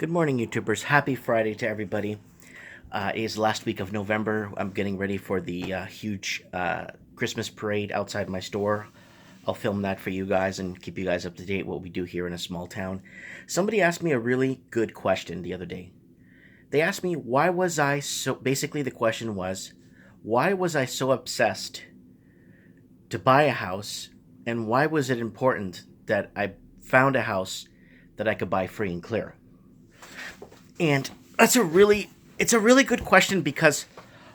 Good morning, YouTubers. Happy Friday to everybody. It is the last week of November. I'm getting ready for the huge Christmas parade outside my store. I'll film that for you guys and keep you guys up to date what we do here in a small town. Somebody asked me a really good question the other day. They asked me why was I so basically the question was why was I so obsessed to buy a house, and why was it important that I found a house that I could buy free and clear? And it's a really good question because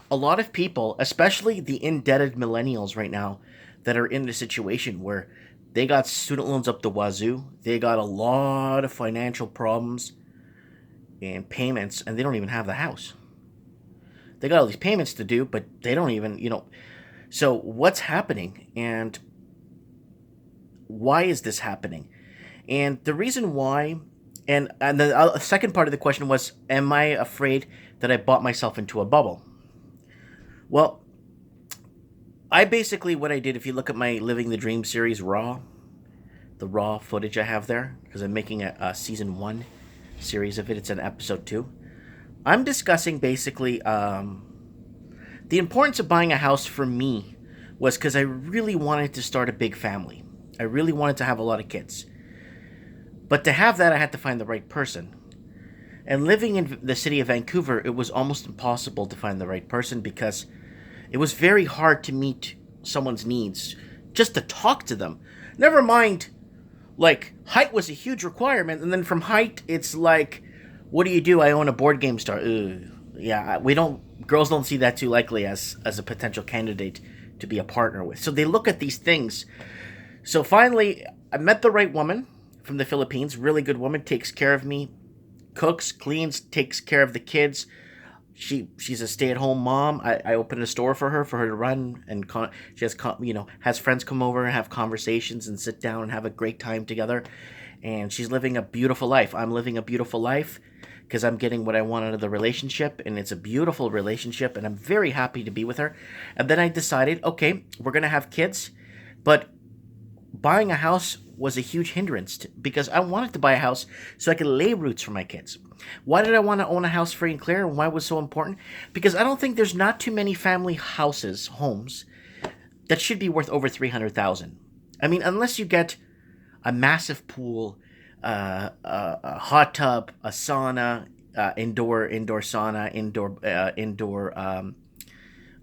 a lot of people, especially the indebted millennials right now, that are in the situation where they got student loans up the wazoo, they got a lot of financial problems and payments, and they don't even have the house. They got all these payments to do, but they don't even. So what's happening, and why is this happening? And the reason why, and the second part of the question was, am I afraid that I bought myself into a bubble? Well, I basically, what I did, if you look at my Living the Dream series the raw footage I have there, because I'm making a season 1 series of it. It's an episode 2. I'm discussing basically the importance of buying a house for me was because I really wanted to start a big family. I really wanted to have a lot of kids. But to have that, I had to find the right person. And living in the city of Vancouver, it was almost impossible to find the right person because it was very hard to meet someone's needs, just to talk to them. Never mind, like, height was a huge requirement, and then from height, it's like, what do you do? I own a board game store. Ugh. Yeah, girls don't see that too likely as a potential candidate to be a partner with. So they look at these things. So finally, I met the right woman from the Philippines. Really good woman, takes care of me, cooks, cleans, takes care of the kids. She's a stay-at-home mom. I opened a store for her to run, and she has friends come over and have conversations and sit down and have a great time together. And she's living a beautiful life. I'm living a beautiful life because I'm getting what I want out of the relationship, and it's a beautiful relationship, and I'm very happy to be with her. And then I decided, okay, we're gonna have kids, but buying a house was a huge hindrance because I wanted to buy a house so I could lay roots for my kids. Why did I want to own a house free and clear, and why was it so important? Because I don't think there's not too many family homes that should be worth over $300,000. I mean, unless you get a massive pool, a hot tub, a sauna, indoor sauna, indoor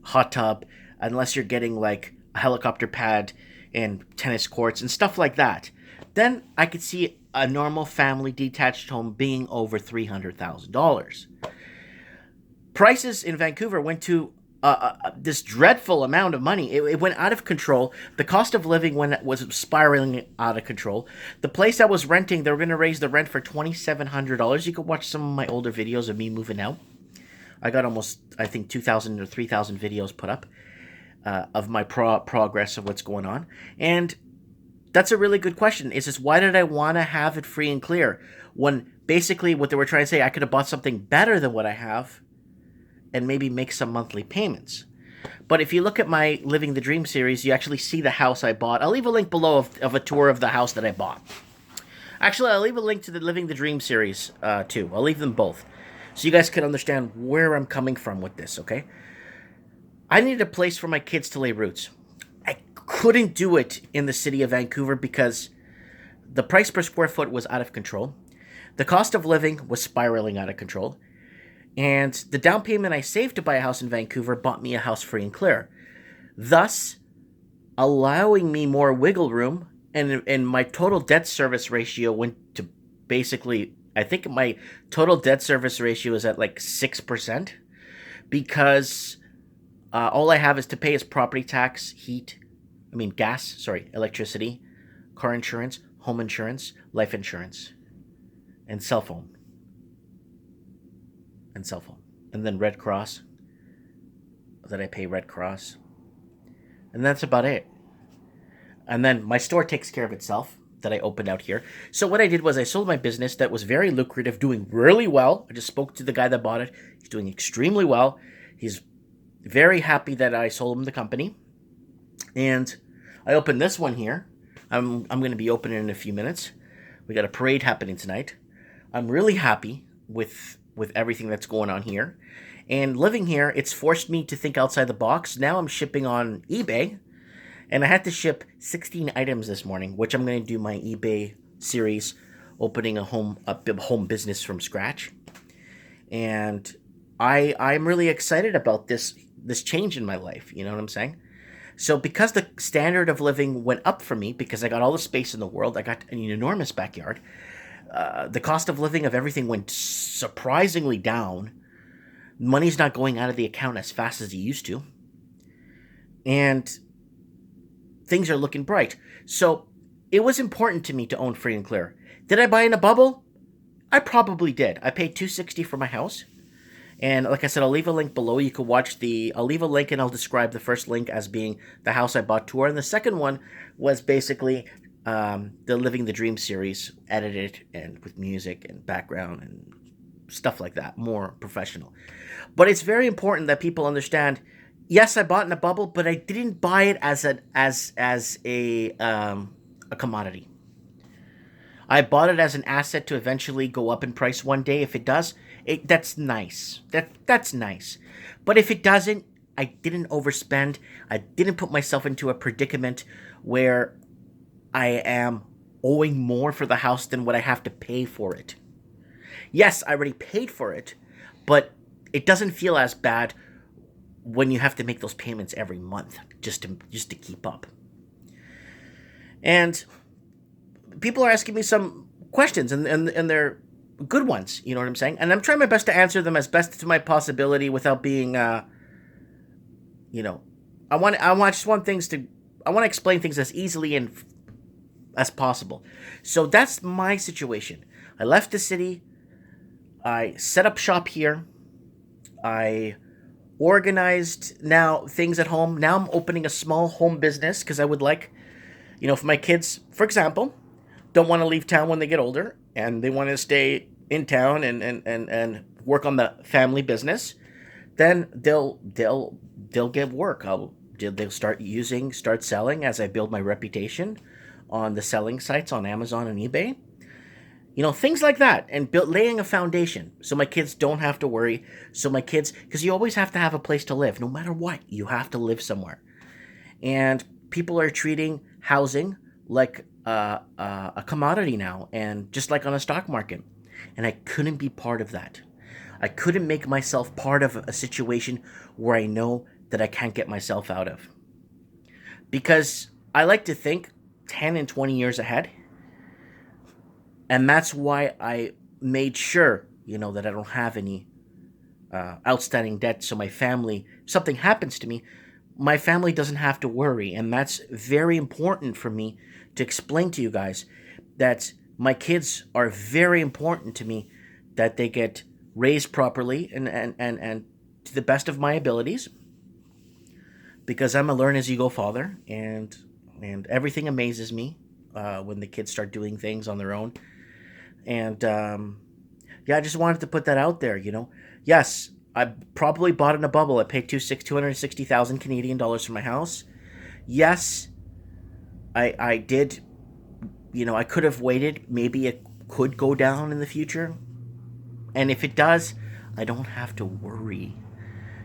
hot tub, unless you're getting like a helicopter pad and tennis courts and stuff like that, then I could see a normal family detached home being over $300,000. Prices in Vancouver went to this dreadful amount of money. It went out of control. The cost of living was spiraling out of control. The place I was renting, they were going to raise the rent for $2,700. You could watch some of my older videos of me moving out. I got almost, I think, 2,000 or 3,000 videos put up of my progress of what's going on. And that's a really good question. It's just, why did I want to have it free and clear when basically what they were trying to say, I could have bought something better than what I have and maybe make some monthly payments. But if you look at my Living the Dream series, you actually see the house I bought. I'll leave a link below of a tour of the house that I bought. Actually, I'll leave a link to the Living the Dream series too. I'll leave them both so you guys can understand where I'm coming from with this, okay? I needed a place for my kids to lay roots. I couldn't do it in the city of Vancouver because the price per square foot was out of control. The cost of living was spiraling out of control. And the down payment I saved to buy a house in Vancouver bought me a house free and clear, thus allowing me more wiggle room. And my total debt service ratio went to basically, I think my total debt service ratio is at like 6% because all I have is to pay is property tax, electricity, car insurance, home insurance, life insurance, and cell phone. And then Red Cross, that I pay Red Cross. And that's about it. And then my store takes care of itself that I opened out here. So what I did was I sold my business that was very lucrative, doing really well. I just spoke to the guy that bought it. He's doing extremely well. He's very happy that I sold him the company. And I opened this one here. I'm going to be opening in a few minutes. We got a parade happening tonight. I'm really happy. with everything that's going on here. And living here, it's forced me to think outside the box. Now I'm shipping on eBay, and I had to ship 16 items this morning, which I'm going to do my eBay series, opening a home business from scratch. And I'm really excited about this change in my life. You know what I'm saying? So because the standard of living went up for me, because I got all the space in the world, I got an enormous backyard. The cost of living of everything went surprisingly down. Money's not going out of the account as fast as it used to, and things are looking bright. So it was important to me to own free and clear. Did I buy in a bubble? I probably did. I paid $260 for my house. And like I said, I'll leave a link below. You can watch I'll leave a link and I'll describe the first link as being the house I bought tour. And the second one was basically the Living the Dream series, edited and with music and background and stuff like that, more professional. But it's very important that people understand, yes, I bought in a bubble, but I didn't buy it as a commodity. I bought it as an asset to eventually go up in price one day. If it does, that's nice. That's nice. But if it doesn't, I didn't overspend. I didn't put myself into a predicament where I am owing more for the house than what I have to pay for it. Yes, I already paid for it, but it doesn't feel as bad when you have to make those payments every month just to keep up. And people are asking me some questions, and they're good ones, you know what I'm saying? And I'm trying my best to answer them as best to my possibility without being, I want to explain things as easily and as possible. So that's my situation. I left the city. I set up shop here. I organized now things at home. Now I'm opening a small home business because I would like, if my kids, for example, don't want to leave town when they get older and they want to stay in town and work on the family business, then they'll get work. They'll start selling as I build my reputation on the selling sites on Amazon and eBay. Things like that, and laying a foundation so my kids don't have to worry. So my kids, because you always have to have a place to live, no matter what, you have to live somewhere. And people are treating housing like a commodity now, and just like on a stock market. And I couldn't be part of that. I couldn't make myself part of a situation where I know that I can't get myself out of. Because I like to think 10 and 20 years ahead. And that's why I made sure, that I don't have any outstanding debt. So my family, if something happens to me, my family doesn't have to worry. And that's very important for me to explain to you guys, that my kids are very important to me, that they get raised properly and to the best of my abilities, because I'm a learn as you go father, and everything amazes me when the kids start doing things on their own. And I just wanted to put that out there. Yes, I probably bought in a bubble. I paid 260,000 Canadian dollars for my house. Yes, I did. I could have waited. Maybe it could go down in the future. And if it does, I don't have to worry,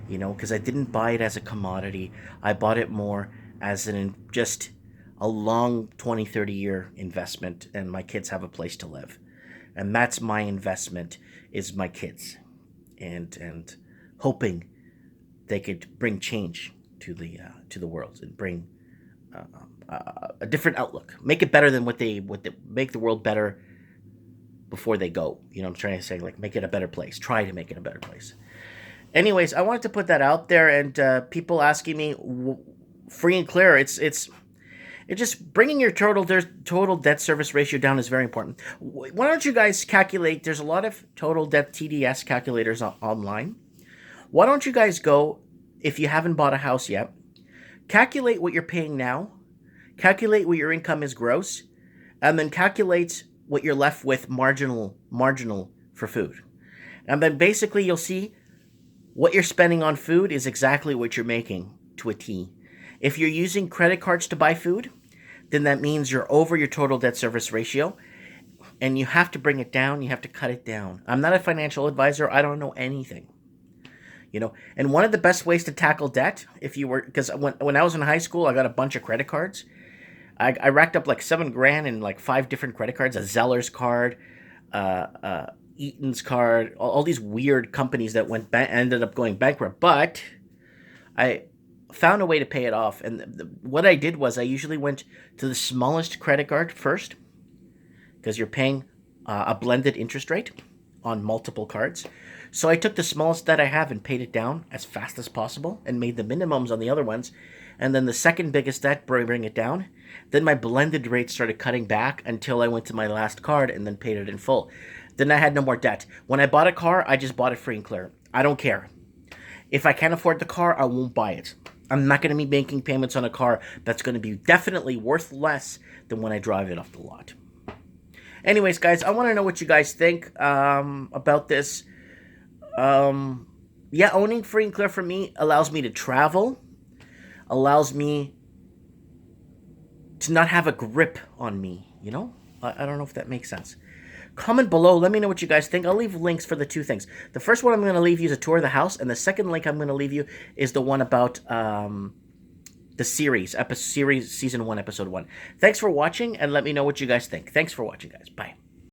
because I didn't buy it as a commodity. I bought it more as just a long 20, 30-year investment, and my kids have a place to live. And that's my investment, is my kids, and hoping they could bring change to the world, and bring a different outlook, make it better than what they make the world better before they go. I'm trying to say, like, make it a better place. Try to make it a better place. Anyways, I wanted to put that out there, and people asking me, free and clear. It's just bringing your total debt service ratio down is very important. Why don't you guys calculate? There's a lot of total debt TDS calculators online. Why don't you guys go, if you haven't bought a house yet, calculate what you're paying now, calculate what your income is gross, and then calculate what you're left with marginal for food. And then basically you'll see what you're spending on food is exactly what you're making to a T. If you're using credit cards to buy food, then that means you're over your total debt service ratio. and you have to bring it down. You have to cut it down. I'm not a financial advisor. I don't know anything. And one of the best ways to tackle debt, if you were, because when I was in high school, I got a bunch of credit cards. I racked up like $7,000 in like 5 different credit cards, a Zeller's card, Eaton's card, all these weird companies that ended up going bankrupt. But I found a way to pay it off. And what I did was I usually went to the smallest credit card first, because you're paying a blended interest rate on multiple cards. So I took the smallest that I have and paid it down as fast as possible and made the minimums on the other ones. And then the second biggest debt, bring it down. Then my blended rate started cutting back until I went to my last card and then paid it in full. Then I had no more debt. When I bought a car, I just bought it free and clear. I don't care. If I can't afford the car, I won't buy it. I'm not going to be making payments on a car that's going to be definitely worth less than when I drive it off the lot. Anyways, guys, I want to know what you guys think about this. Owning free and clear for me allows me to travel, allows me to not have a grip on me, I don't know if that makes sense. Comment below, let me know what you guys think. I'll leave links for the 2 things. The first one I'm going to leave you is a tour of the house, and the second link I'm going to leave you is the one about the series, season 1, episode 1. Thanks for watching, and let me know what you guys think. Thanks for watching, guys. Bye.